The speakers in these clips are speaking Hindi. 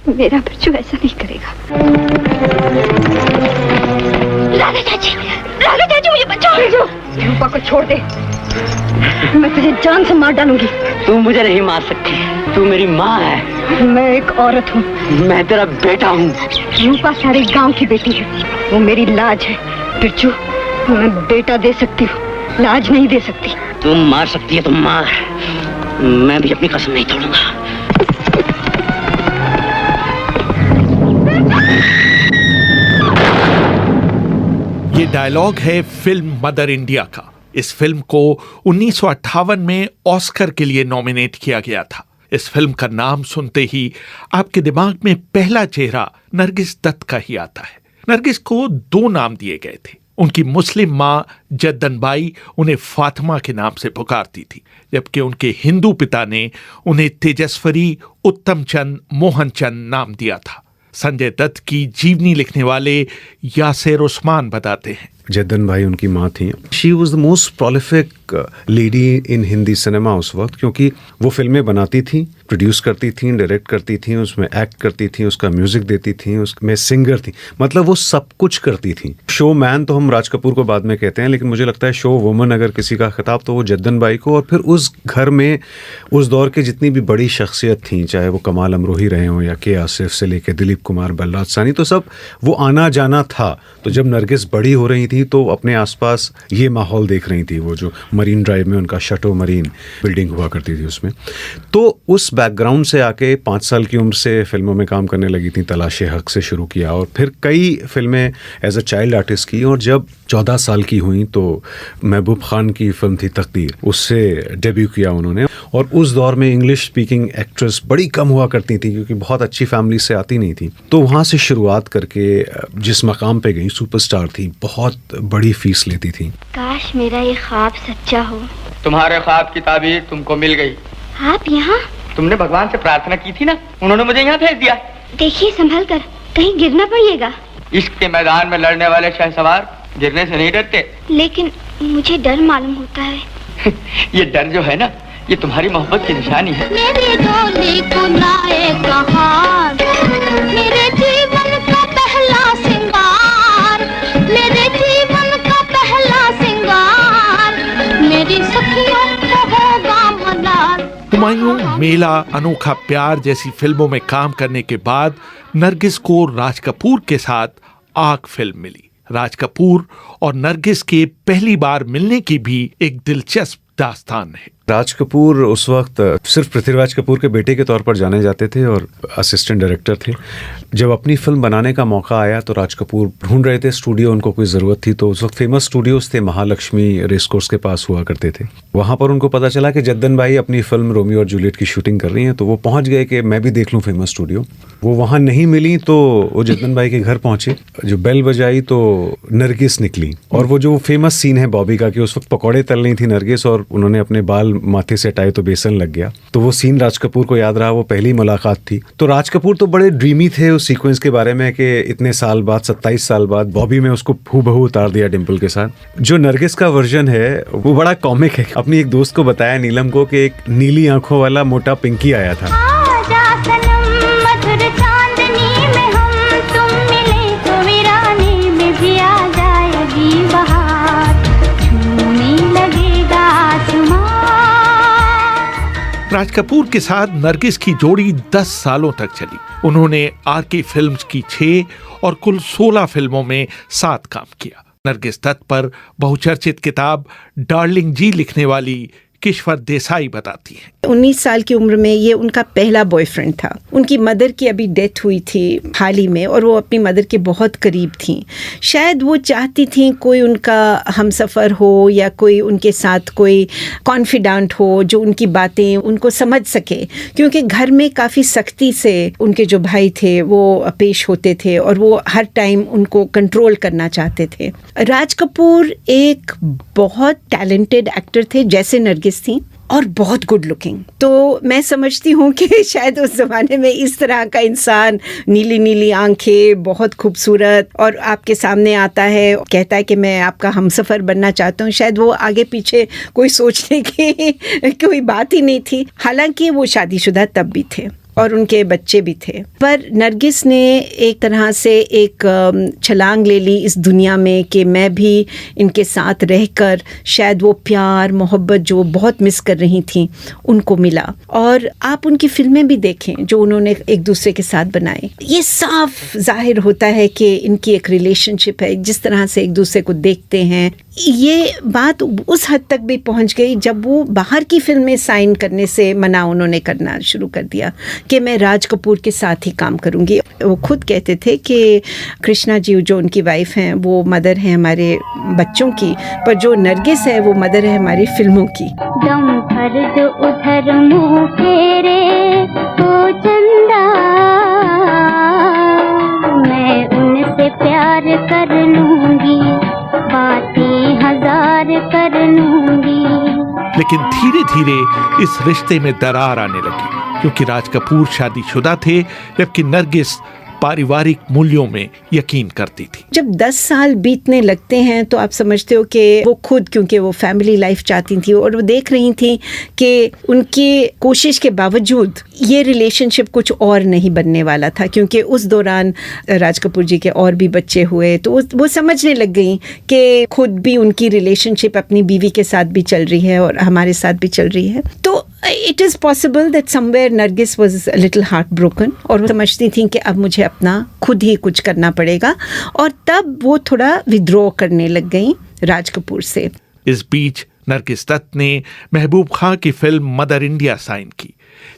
मेरा बिरजू ऐसा नहीं करेगा। राधा चाची मुझे बचाओ। बिरजू, रूपा को छोड़ दे, मैं तुझे जान से मार डालूंगी। तू मुझे नहीं मार सकती, तू मेरी माँ है। मैं एक औरत हूँ। मैं तेरा बेटा हूँ। रूपा सारे गांव की बेटी है, वो मेरी लाज है। बिरजू, मैं बेटा दे सकती हूँ, लाज नहीं दे सकती। तुम मार सकती है तो मार, मैं भी अपनी कसम नहीं तोड़ूंगा। ये डायलॉग है फिल्म मदर इंडिया का। इस फिल्म को 1958 में ऑस्कर के लिए नॉमिनेट किया गया था। इस फिल्म का नाम सुनते ही आपके दिमाग में पहला चेहरा नरगिस दत्त का ही आता है। नरगिस को 2 नाम दिए गए थे। उनकी मुस्लिम माँ जद्दनबाई उन्हें फातिमा के नाम से पुकारती थी, जबकि उनके हिंदू पिता ने उन्हें तेजस्वरी उत्तम चंद मोहन चंद नाम दिया था। संजय दत्त की जीवनी लिखने वाले यासिर उस्मान बताते हैं, जद्दन भाई उनकी माँ थी। She was the most prolific lady in Hindi cinema उस वक्त, क्योंकि वो फिल्में बनाती थी, प्रोड्यूस करती थी, डायरेक्ट करती थी, उसमें एक्ट करती थी, उसका म्यूजिक देती थी, उसमें सिंगर थी, मतलब वो सब कुछ करती थी। शो मैन तो हम राज कपूर को बाद में कहते हैं, लेकिन मुझे लगता है शो वुमन अगर किसी का खिताब तो वो जद्दन बाई को। और फिर उस घर में उस दौर के जितनी भी बड़ी शख्सियत थी, चाहे वो कमाल अमरोही रहे हों या के आसिफ से लेके दिलीप कुमार, बलराज सानी, तो सब वो आना जाना था। तो जब नरगिस बड़ी हो रही थी तो अपने आसपास ये माहौल देख रही थी। वो जो मरीन ड्राइव में उनका शटो मरीन बिल्डिंग हुआ करती थी उसमें, तो उस बैकग्राउंड से आके 5 साल की उम्र से फिल्मों में काम करने लगी थी। तलाशे हक से शुरू किया और फिर कई फिल्में एज अ चाइल्ड आर्टिस्ट की, और जब 14 साल की हुई तो महबूब खान की फिल्म थी तकदीर, उससे डेब्यू किया उन्होंने। और उस दौर में इंग्लिश स्पीकिंग एक्ट्रेस बड़ी कम हुआ करती थी, क्योंकि बहुत अच्छी फैमिली से आती नहीं थी। तो वहाँ से शुरुआत करके जिस मकाम पे गई, सुपरस्टार थी, बहुत बड़ी फीस लेती थी। काश मेरा ये ख्वाब सच्चा हो। तुम्हारे ख्वाब की ताबीर तुमको मिल गई। आप यहाँ? तुमने भगवान से प्रार्थना की थी ना, उन्होंने मुझे यहाँ भेज दिया। देखिए संभल कर, कहीं गिरना पड़िएगा। इश्क के मैदान में लड़ने वाले शहसवार गिरने से नहीं डरते। लेकिन मुझे डर मालूम होता है। ये डर जो है ना, ये तुम्हारी मोहब्बत की निशानी है। मेरी डोली को लाए कहार, मेरे जीवन का पहला सिंगार, मेरे जीवन का पहला सिंगार, मेरी सखियों को होगा मलाल। हुमायूं, मेला, अनोखा प्यार जैसी फिल्मों में काम करने के बाद नरगिस को राज कपूर के साथ आग फिल्म मिली। राज कपूर और नरगिस के पहली बार मिलने की भी एक दिलचस्प दास्तान है। राज कपूर उस वक्त सिर्फ पृथ्वीराज कपूर के बेटे के तौर पर जाने जाते थे और असिस्टेंट डायरेक्टर थे। जब अपनी फिल्म बनाने का मौका आया तो राज कपूर ढूंढ रहे थे स्टूडियो, उनको कोई ज़रूरत थी। तो उस वक्त फेमस स्टूडियोज थे, महालक्ष्मी रेस कोर्स के पास हुआ करते थे। वहाँ पर उनको पता चला कि जद्दन भाई अपनी फिल्म रोमियो और जूलियट की शूटिंग कर रही हैं, तो वो पहुँच गए कि मैं भी देख लूँ फेमस स्टूडियो। वो वहाँ नहीं मिली तो वो जद्दन भाई के घर पहुँचे। जो बेल बजाई तो नरगिस निकली, और वो जो फेमस सीन है बॉबी का कि उस वक्त पकौड़े तल रही थी नरगिस और उन्होंने अपने बाल माथे से हटाए तो बेसन लग गया, तो वो सीन राज कपूर को याद रहा। वो पहली मुलाकात थी। तो राज कपूर तो बड़े ड्रीमी थे उस सीक्वेंस के बारे में कि इतने साल बाद, 27 साल बाद बॉबी में उसको हूबहू उतार दिया डिम्पल के साथ। जो नरगिस का वर्जन है वो बड़ा कॉमिक है। अपनी एक दोस्त को बताया, नीलम को, कि एक नीली आंखों वाला मोटा पिंकी आया था। राज कपूर के साथ नरगिस की जोड़ी 10 सालों तक चली। उन्होंने आरके फिल्म्स की 6 और कुल 16 फिल्मों में साथ काम किया। नरगिस दत्त पर बहुचर्चित किताब डार्लिंग जी लिखने वाली किश्वर देसाई बताती हैं, 19 साल की उम्र में ये उनका पहला बॉयफ्रेंड था। उनकी मदर की अभी डेथ हुई थी हाल ही में, और वो अपनी मदर के बहुत करीब थी। शायद वो चाहती थी कोई उनका हमसफ़र हो या कोई उनके साथ कोई कॉन्फिडेंट हो जो उनकी बातें उनको समझ सके, क्योंकि घर में काफ़ी सख्ती से उनके जो भाई थे वो पेश होते थे और वो हर टाइम उनको कंट्रोल करना चाहते थे। राज कपूर एक बहुत टैलेंटेड एक्टर थे, जैसे नरगिस थी, और बहुत गुड लुकिंग। तो मैं समझती हूँ कि शायद उस ज़माने में इस तरह का इंसान, नीली नीली आंखें, बहुत खूबसूरत, और आपके सामने आता है, कहता है कि मैं आपका हमसफ़र बनना चाहता हूँ, शायद वो आगे पीछे कोई सोचने की कोई बात ही नहीं थी। हालांकि वो शादीशुदा तब भी थे। और उनके बच्चे भी थे। पर नरगिस ने एक तरह से एक छलांग ले ली इस दुनिया में कि मैं भी इनके साथ रहकर शायद वो प्यार मोहब्बत जो बहुत मिस कर रही थी उनको मिला। और आप उनकी फिल्में भी देखें जो उन्होंने एक दूसरे के साथ बनाए, ये साफ जाहिर होता है कि इनकी एक रिलेशनशिप है, जिस तरह से एक दूसरे को देखते हैं। ये बात उस हद तक भी पहुंच गई जब वो बाहर की फिल्में साइन करने से मना उन्होंने करना शुरू कर दिया कि मैं राज कपूर के साथ ही काम करूंगी। वो खुद कहते थे कि कृष्णा जी जो उनकी वाइफ हैं वो मदर हैं हमारे बच्चों की, पर जो नरगिस है वो मदर है हमारी फिल्मों की। दम भर जो उधर मुंह फेरे ओ चंदा, मैं उनसे प्यार कर लूंगी, बातें हजार कर लूंगी। लेकिन धीरे धीरे इस रिश्ते में दरार आने लगी क्योंकि राज कपूर शादीशुदा थे जबकि नरगिस पारिवारिक मूल्यों में यकीन करती थी। जब 10 साल बीतने लगते हैं तो आप समझते हो कि वो खुद, क्योंकि वो फैमिली लाइफ चाहती थी और वो देख रही थी कि उनकी कोशिश के बावजूद ये रिलेशनशिप कुछ और नहीं बनने वाला था, क्योंकि उस दौरान राज कपूर जी के और भी बच्चे हुए। तो वो समझने लग गई कि खुद भी उनकी रिलेशनशिप अपनी बीवी के साथ भी चल रही है और हमारे साथ भी चल रही है। तो it is possible that somewhere Nargis was a little heart broken और वो समझती थी कि अब मुझे अपना खुद ही कुछ करना पड़ेगा, और तब वो थोड़ा विद्रोह करने लग गई राज कपूर से। इस बीच नरगिस दत्त ने महबूब खां की फिल्म मदर इंडिया साइन की,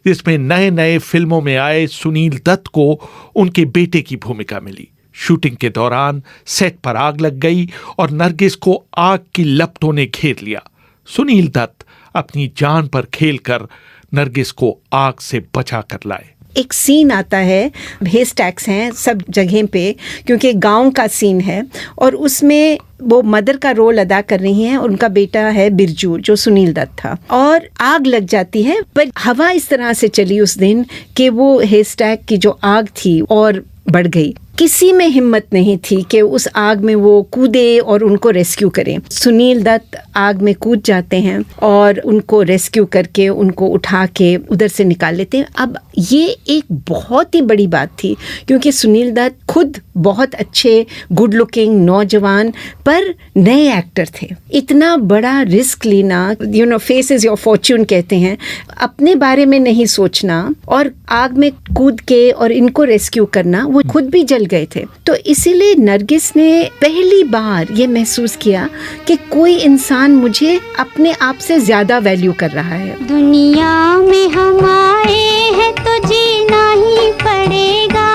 जिसमें नए नए फिल्मों में आए सुनील दत्त को उनके बेटे की भूमिका मिली। शूटिंग के दौरान सेट पर आग लग गई और नरगिस को आग की लपटों ने घेर लिया। सुनील दत्त अपनी जान पर खेलकर नरगिस को आग से बचा कर लाए। एक सीन आता है, हेस्टैक्स हैं सब जगह पे क्योंकि गांव का सीन है, और उसमें वो मदर का रोल अदा कर रही हैं और उनका बेटा है बिरजू जो सुनील दत्त था, और आग लग जाती है। पर हवा इस तरह से चली उस दिन कि वो हेस्टैक की जो आग थी और बढ़ गई। किसी में हिम्मत नहीं थी कि उस आग में वो कूदे और उनको रेस्क्यू करें। सुनील दत्त आग में कूद जाते हैं और उनको रेस्क्यू करके उनको उठा के उधर से निकाल लेते हैं। अब ये एक बहुत ही बड़ी बात थी क्योंकि सुनील दत्त खुद बहुत अच्छे गुड लुकिंग नौजवान पर नए एक्टर थे। इतना बड़ा रिस्क लेना, फेस इज योर फॉर्च्यून कहते हैं, अपने बारे में नहीं सोचना और आग में कूद के और इनको रेस्क्यू करना, वो खुद भी जल गए थे। तो इसीलिए नरगिस ने पहली बार ये महसूस किया कि कोई इंसान मुझे अपने आप से ज्यादा वैल्यू कर रहा है। दुनिया में हम आए हैं तो जीना ही पड़ेगा,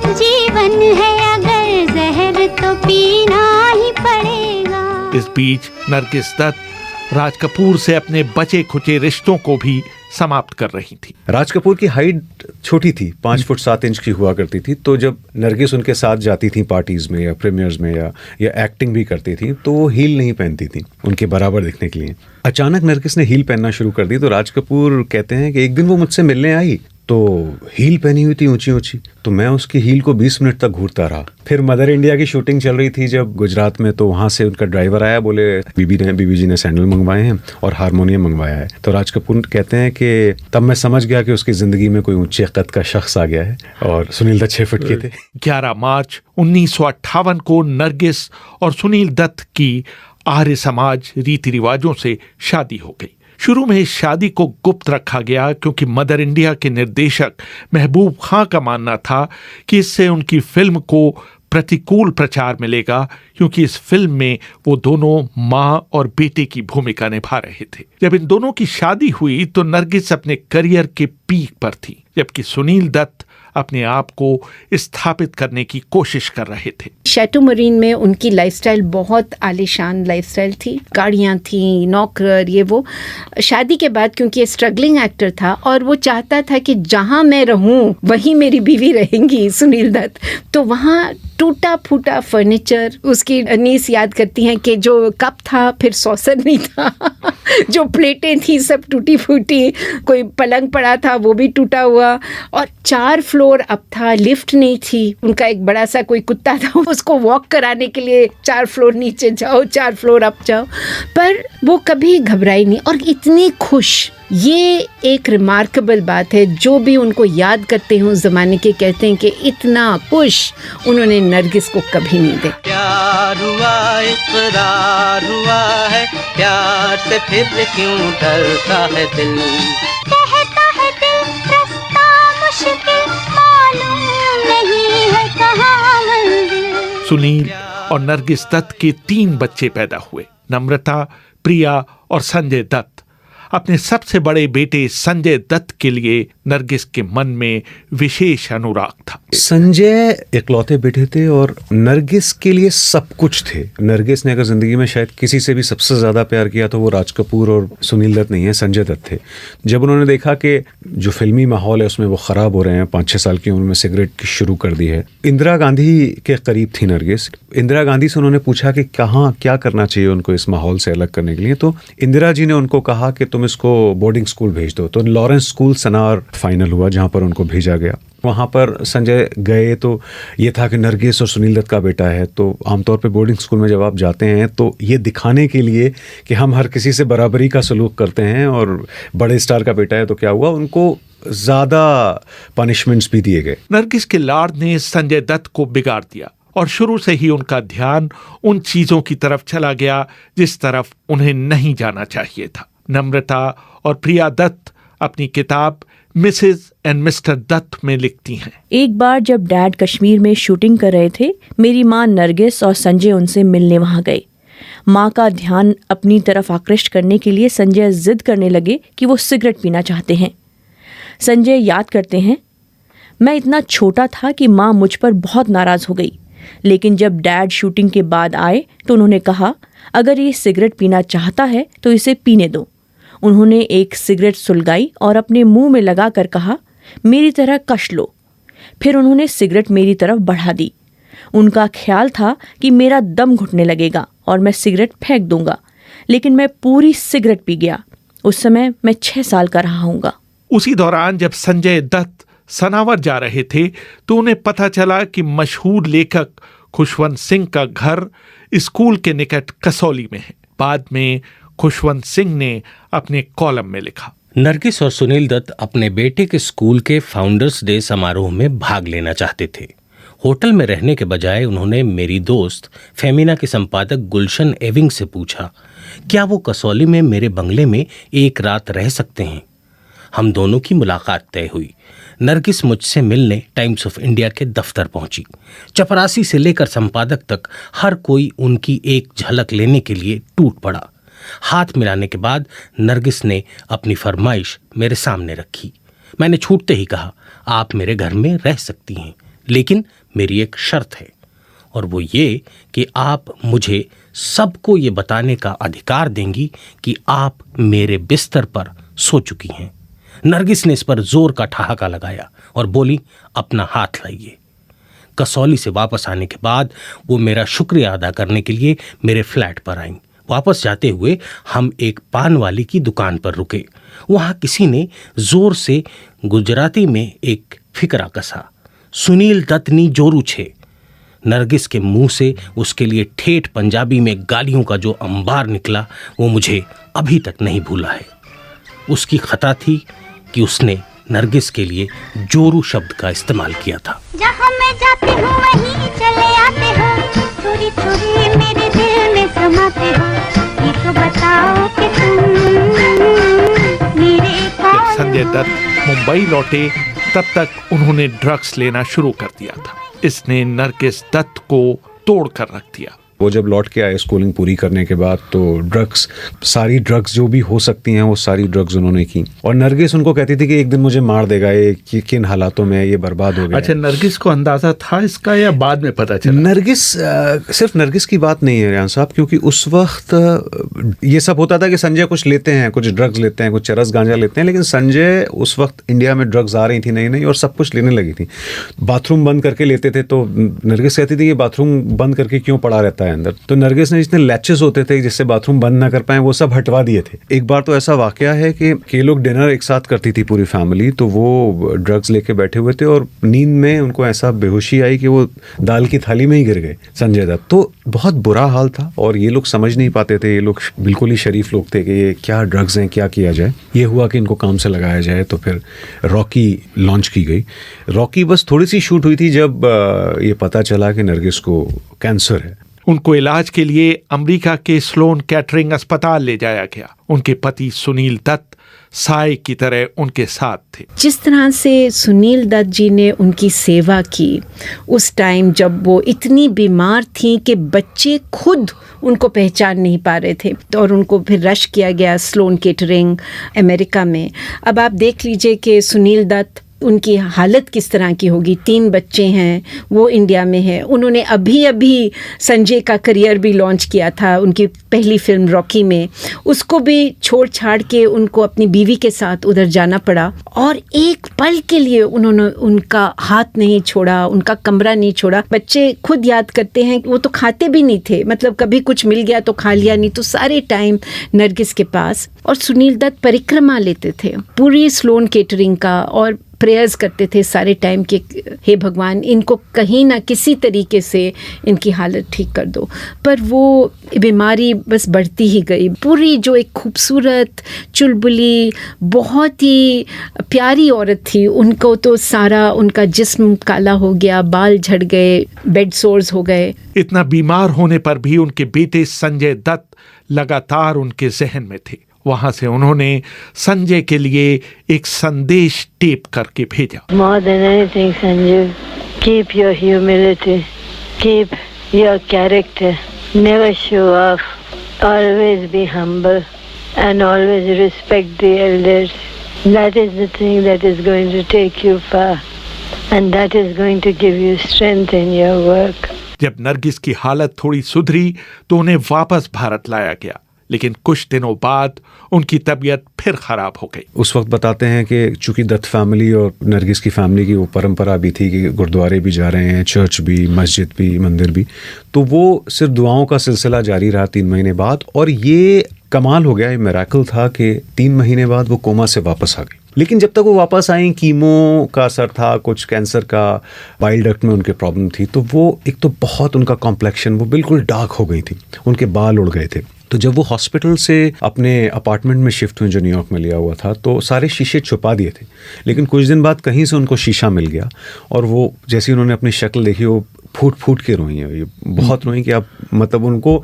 जीवन है अगर जहर तो पीना ही पड़ेगा। इस बीच नरगिस दत्त राज कपूर से अपने बचे खुचे रिश्तों को भी समाप्त कर रही थी। राज कपूर की हाइट छोटी थी, 5 फुट 7 इंच की हुआ करती थी, तो जब नरगिस उनके साथ जाती थी पार्टीज में या प्रीमियर्स में या एक्टिंग भी करती थी तो वो हील नहीं पहनती थी उनके बराबर दिखने के लिए। अचानक नरगिस ने हील पहनना शुरू कर दी तो राज कपूर कहते हैं कि एक दिन वो मुझसे मिलने आई तो हील पहनी हुई थी ऊंची ऊंची, तो मैं उसकी हील को 20 मिनट तक घूरता रहा। फिर मदर इंडिया की शूटिंग चल रही थी जब गुजरात में, तो वहां से उनका ड्राइवर आया, बोले बीबी जी ने सैंडल मंगवाए हैं और हारमोनियम मंगवाया है। तो राज कपूर कहते हैं कि तब मैं समझ गया कि उसकी जिंदगी में कोई ऊंचे कद का शख्स आ गया है, और सुनील दत्त 6 फुट के थे। 11 मार्च 1958 को नरगिस और सुनील दत्त की आर्य समाज रीति रिवाजों से शादी हो गई। शुरू में इस शादी को गुप्त रखा गया क्योंकि मदर इंडिया के निर्देशक महबूब खां का मानना था कि इससे उनकी फिल्म को प्रतिकूल प्रचार मिलेगा, क्योंकि इस फिल्म में वो दोनों मां और बेटे की भूमिका निभा रहे थे। जब इन दोनों की शादी हुई तो नरगिस अपने करियर के पीक पर थी, जबकि सुनील दत्त अपने आप को स्थापित करने की कोशिश कर रहे थे। शैटो मरीन में उनकी लाइफस्टाइल बहुत आलीशान लाइफस्टाइल थी, गाड़ियाँ थी, नौकर, ये वो। शादी के बाद क्योंकि ये स्ट्रगलिंग एक्टर था और वो चाहता था कि जहाँ मैं रहूँ वहीं मेरी बीवी रहेंगी सुनील दत्त, तो वहाँ टूटा फूटा फर्नीचर, उसकी नीस याद करती हैं कि जो कप था फिर सॉसर नहीं था जो प्लेटें थी सब टूटी फूटी, कोई पलंग पड़ा था वो भी टूटा हुआ, और 4 फ्लोर अप था, लिफ्ट नहीं थी। उनका एक बड़ा सा कोई कुत्ता था, उसको वॉक कराने के लिए 4 फ्लोर नीचे जाओ 4 फ्लोर अप जाओ, पर वो कभी घबराई नहीं और इतनी खुश ये एक रिमार्केबल बात है। जो भी उनको याद करते हैं उस ज़माने के, कहते हैं कि इतना पुश उन्होंने नरगिस को कभी नहीं दिया। प्यार हुआ इकरार हुआ है, प्यार से फिर क्यों डरता है दिल, कहता है दिल रास्ता मुश्किल, मालूम नहीं है कहाँ मंजिल। सुनील और नरगिस दत्त के 3 बच्चे पैदा हुए। नम्रता, प्रिया और संजय दत्त। अपने सबसे बड़े बेटे संजय दत्त के लिए नरगिस के मन में विशेष अनुराग था। संजय इकलौते बेटे थे और नरगिस के लिए सब कुछ थे। नरगिस ने अगर जिंदगी में शायद किसी से भी सबसे ज्यादा प्यार किया तो वो राज कपूर और सुनील दत्त नहीं है, संजय दत्त थे। जब उन्होंने देखा कि जो फिल्मी माहौल है उसमें वो खराब हो रहे हैं, 5-6 साल की उम्र में सिगरेट की शुरू कर दी है। इंदिरा गांधी के करीब थी नरगिस। इंदिरा गांधी से उन्होंने पूछा कि कहाँ क्या करना चाहिए उनको इस माहौल से अलग करने के लिए, तो इंदिरा जी ने उनको कहा कि तुम इसको बोर्डिंग स्कूल भेज दो। तो लॉरेंस स्कूल सनार फाइनल हुआ जहाँ पर उनको भेजा गया। वहाँ पर संजय गए तो ये था कि नरगिस और सुनील दत्त का बेटा है, तो आमतौर पे बोर्डिंग स्कूल में जब आप जाते हैं तो ये दिखाने के लिए कि हम हर किसी से बराबरी का सलूक करते हैं और बड़े स्टार का बेटा है, तो क्या हुआ, उनको ज़्यादा पनिशमेंट्स भी दिए गए। नरगिस के लाड ने संजय दत्त को बिगाड़ दिया और शुरू से ही उनका ध्यान उन चीजों की तरफ चला गया जिस तरफ उन्हें नहीं जाना चाहिए था। नम्रता और प्रिया दत्त अपनी किताब मिसेज एंड मिस्टर दत्त में लिखती हैं। एक बार जब डैड कश्मीर में शूटिंग कर रहे थे, मेरी माँ नरगिस और संजय उनसे मिलने वहाँ गए। माँ का ध्यान अपनी तरफ आकृष्ट करने के लिए संजय जिद करने लगे कि वो सिगरेट पीना चाहते हैं। संजय याद करते हैं, मैं इतना छोटा था कि माँ मुझ पर बहुत नाराज़ हो गई, लेकिन जब डैड शूटिंग के बाद आए तो उन्होंने कहा अगर ये सिगरेट पीना चाहता है तो इसे पीने दो। उन्होंने एक सिगरेट सुलगाई और अपने मुंह में लगा कर कहा मेरी तरह कश लो। फिर उन्होंने सिगरेट मेरी तरफ बढ़ा दी। उनका ख्याल था कि मेरा दम घुटने लगेगा और मैं सिगरेट फेंक दूंगा, लेकिन मैं पूरी सिगरेट पी गया। उस समय मैं 6 साल का रहा हूँगा। उसी दौरान जब संजय दत्त सनावर जा रहे थे तो उन्हें पता चला कि मशहूर लेखक खुशवंत सिंह का घर स्कूल के निकट कसौली में है। बाद में खुशवंत सिंह ने अपने कॉलम में लिखा, नरगिस और सुनील दत्त अपने बेटे के स्कूल के फाउंडर्स डे समारोह में भाग लेना चाहते थे। होटल में रहने के बजाय उन्होंने मेरी दोस्त फेमिना के संपादक गुलशन एविंग से पूछा क्या वो कसौली में मेरे बंगले में एक रात रह सकते हैं। हम दोनों की मुलाकात तय हुई। नरगिस मुझसे मिलने टाइम्स ऑफ इंडिया के दफ्तर पहुंची। चपरासी से लेकर संपादक तक हर कोई उनकी एक झलक लेने के लिए टूट पड़ा। हाथ मिलाने के बाद नरगिस ने अपनी फरमाइश मेरे सामने रखी। मैंने छूटते ही कहा आप मेरे घर में रह सकती हैं, लेकिन मेरी एक शर्त है, और वो ये कि आप मुझे सबको ये बताने का अधिकार देंगी कि आप मेरे बिस्तर पर सो चुकी हैं। नरगिस ने इस पर जोर का ठहाका लगाया और बोली अपना हाथ लाइए। कसौली से वापस आने के बाद वो मेरा शुक्रिया अदा करने के लिए मेरे फ्लैट पर आईं। वापस जाते हुए हम एक पान वाली की दुकान पर रुके। वहाँ किसी ने जोर से गुजराती में एक फिकरा कसा, सुनील दत्तनी जोरू छे। नरगिस के मुंह से उसके लिए ठेठ पंजाबी में गालियों का जो अंबार निकला वो मुझे अभी तक नहीं भूला है। उसकी खता थी कि उसने नरगिस के लिए जोरू शब्द का इस्तेमाल किया था। जहाँ मैं जाती हूँ वहीं चले आते हो, चोरी चोरी मेरे दिल में समाते हो, ये तो बताओ कि तुम मेरे जब संजय दत्त मुंबई लौटे तब तक उन्होंने ड्रग्स लेना शुरू कर दिया था। इसने नरगिस दत्त को तोड़ कर रख दिया। वो जब लौट के आए स्कूलिंग पूरी करने के बाद तो ड्रग्स, सारी ड्रग्स जो भी हो सकती हैं वो सारी ड्रग्स उन्होंने की। और नरगिस उनको कहती थी कि एक दिन मुझे मार देगा, ये किन हालातों में ये बर्बाद हो गया। अच्छा, नरगिस को अंदाजा था इसका या बाद में पता चला? नरगिस, सिर्फ नरगिस की बात नहीं है रियान साहब, क्योंकि उस वक्त ये सब होता था कि संजय कुछ लेते हैं, कुछ ड्रग्स लेते हैं, कुछ चरस गांजा लेते हैं, लेकिन संजय उस वक्त इंडिया में ड्रग्स आ रही थी नई नई और सब कुछ लेने लगी थी। बाथरूम बंद करके लेते थे तो नरगिस कहती थी कि बाथरूम बंद करके क्यों पड़ा रहता है है अंदर। तो नरगिस ने जितने लैचेस होते थे जिससे बाथरूम बंद ना कर पाए वो सब हटवा दिए थे। एक बार तो ऐसा वाकया है कि ये लोग डिनर एक साथ करती थी पूरी फैमिली, तो वो ड्रग्स लेके बैठे हुए थे और नींद में उनको ऐसा बेहोशी आई कि वो दाल की थाली में ही गिर गए संजय दत्त। तो बहुत बुरा हाल था और ये लोग समझ नहीं पाते थे, ये लोग बिल्कुल ही शरीफ लोग थे कि ये क्या ड्रग्स हैं, क्या किया जाए। ये हुआ कि इनको काम से लगाया जाए, तो फिर रॉकी लॉन्च की गई। रॉकी बस थोड़ी सी शूट हुई थी जब ये पता चला कि नरगिस को कैंसर है। उनको इलाज के लिए अमेरिका के स्लोन कैटरिंग अस्पताल ले जाया गया। उनके पति सुनील दत्त साय की तरह उनके साथ थे। जिस तरह से सुनील दत्त जी ने उनकी सेवा की उस टाइम जब वो इतनी बीमार थी कि बच्चे खुद उनको पहचान नहीं पा रहे थे, तो और उनको फिर रश किया गया स्लोन कैटरिंग अमेरिका में। अब आप देख लीजिए कि सुनील दत्त उनकी हालत किस तरह की होगी। 3 बच्चे हैं, वो इंडिया में है। उन्होंने अभी अभी संजय का करियर भी लॉन्च किया था उनकी पहली फिल्म रॉकी में। उसको भी छोड़ छाड़ के उनको अपनी बीवी के साथ उधर जाना पड़ा और एक पल के लिए उन्होंने उनका हाथ नहीं छोड़ा, उनका कमरा नहीं छोड़ा। बच्चे खुद याद करते हैं वो तो खाते भी नहीं थे, मतलब कभी कुछ मिल गया तो खा लिया, नहीं तो सारे टाइम नरगिस के पास। और सुनील दत्त परिक्रमा लेते थे पूरी स्लोन कैटरिंग का और प्रेयर्स करते थे सारे टाइम के, हे भगवान इनको कहीं ना किसी तरीके से इनकी हालत ठीक कर दो। पर वो बीमारी बस बढ़ती ही गई। पूरी जो एक खूबसूरत चुलबुली बहुत ही प्यारी औरत थी, उनको तो सारा उनका जिस्म काला हो गया, बाल झड़ गए, बेड सोर्स हो गए। इतना बीमार होने पर भी उनके बेटे संजय दत्त लगातार उनके जहन में थे। वहां से उन्होंने संजय के लिए एक संदेश टेप करके भेजा। More than anything, Sanjeev, keep your humility, keep your character, never show off, always be humble and always respect the elders. That is the thing that is going to take you far and that is going to give you strength in your work. जब नरगिस की हालत थोड़ी सुधरी तो उन्हें वापस भारत लाया गया, लेकिन कुछ दिनों बाद उनकी तबीयत फिर खराब हो गई। उस वक्त बताते हैं कि चूंकि दत्त फैमिली और नरगिस की फैमिली की वो परंपरा भी थी कि गुरुद्वारे भी जा रहे हैं, चर्च भी, मस्जिद भी, मंदिर भी, तो वो सिर्फ दुआओं का सिलसिला जारी रहा 3 महीने बाद। और ये कमाल हो गया, ये मिरेकल था कि 3 महीने बाद वो कोमा से वापस आ गई। लेकिन जब तक वो वापस आई, कीमो का असर था, कुछ कैंसर का बाइल डक्ट में उनके प्रॉब्लम थी, तो वो एक तो बहुत उनका कॉम्प्लेक्शन वो बिल्कुल डार्क हो गई थी, उनके बाल उड़ गए थे। तो जब वो हॉस्पिटल से अपने अपार्टमेंट में शिफ्ट हुए जो न्यूयॉर्क में लिया हुआ था, तो सारे शीशे छुपा दिए थे। लेकिन कुछ दिन बाद कहीं से उनको शीशा मिल गया और वो जैसे उन्होंने अपनी शक्ल देखी वो फूट फूट के रोई है, ये बहुत रोई कि अब मतलब उनको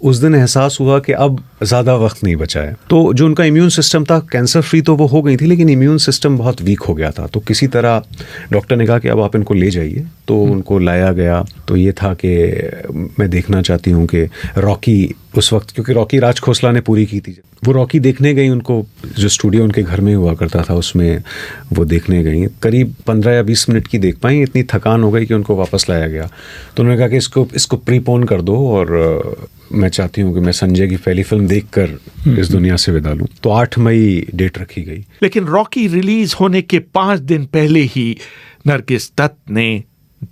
उस दिन एहसास हुआ कि अब ज़्यादा वक्त नहीं बचा है। तो जो उनका इम्यून सिस्टम था, कैंसर फ्री तो वो हो गई थी, लेकिन इम्यून सिस्टम बहुत वीक हो गया था। तो किसी तरह डॉक्टर ने कहा कि अब आप इनको ले जाइए, तो उनको लाया गया। तो ये था कि मैं देखना चाहती हूँ कि रॉकी उस वक्त, क्योंकि रॉकी राज खोसला ने पूरी की थी, वो रॉकी देखने गई, उनको जो स्टूडियो उनके घर में हुआ करता था उसमें वो देखने गई। करीब 15 या 20 मिनट की देख पाई, इतनी थकान हो गई कि उनको वापस लाया गया। तो उन्होंने कहा कि इसको प्रीपोन कर दो और मैं चाहती हूँ कि मैं संजय की पहली फिल्म देखकर इस दुनिया से विदा लूँ। तो 8 मई डेट रखी गई। लेकिन रॉकी रिलीज होने के 5 दिन पहले ही नरगिस दत्त ने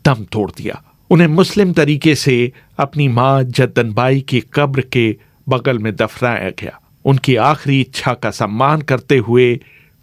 दम तोड़ दिया। उन्हें मुस्लिम तरीके से अपनी मां जद्दनबाई की कब्र के बगल में दफनाया गया। उनकी आखिरी इच्छा का सम्मान करते हुए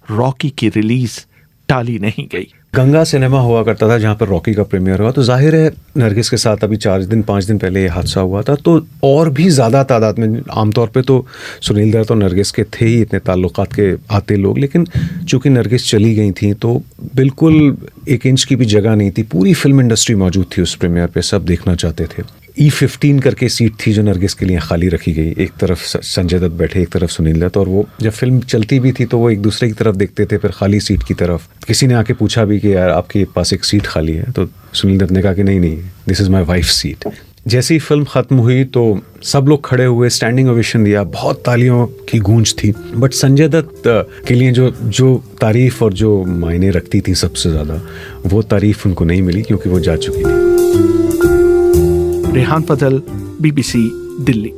रॉकी की रिलीज टाली नहीं गई। गंगा सिनेमा हुआ करता था जहाँ पर रॉकी का प्रीमियर हुआ, तो जाहिर है नरगिस के साथ अभी 4-5 दिन पहले ये हादसा हुआ था, तो और भी ज़्यादा तादाद में, आमतौर पे तो सुनील दत्त और नरगिस के थे ही इतने ताल्लुकात के आते लोग, लेकिन चूँकि नरगिस चली गई थी तो बिल्कुल 1 इंच की भी जगह नहीं थी। पूरी फिल्म इंडस्ट्री मौजूद थी उस प्रीमियर पे, सब देखना चाहते थे। E15 करके सीट थी जो नरगिस के लिए खाली रखी गई। एक तरफ संजय दत्त बैठे, एक तरफ सुनील दत्त, और वो जब फिल्म चलती भी थी तो वो एक दूसरे की तरफ देखते थे, फिर खाली सीट की तरफ। किसी ने आके पूछा भी कि यार आपके पास एक सीट खाली है, तो सुनील दत्त ने कहा कि नहीं, this is my wife seat. जैसे ही फिल्म ख़त्म हुई तो सब लोग खड़े हुए, स्टैंडिंग ओवेशन दिया, बहुत तालियों की गूंज थी। बट संजय दत्त के लिए जो तारीफ़ और जो मायने रखती थी सबसे ज़्यादा, वो तारीफ़ उनको नहीं मिली क्योंकि वो जा चुकी थी। रेहान फजल, BBC, दिल्ली।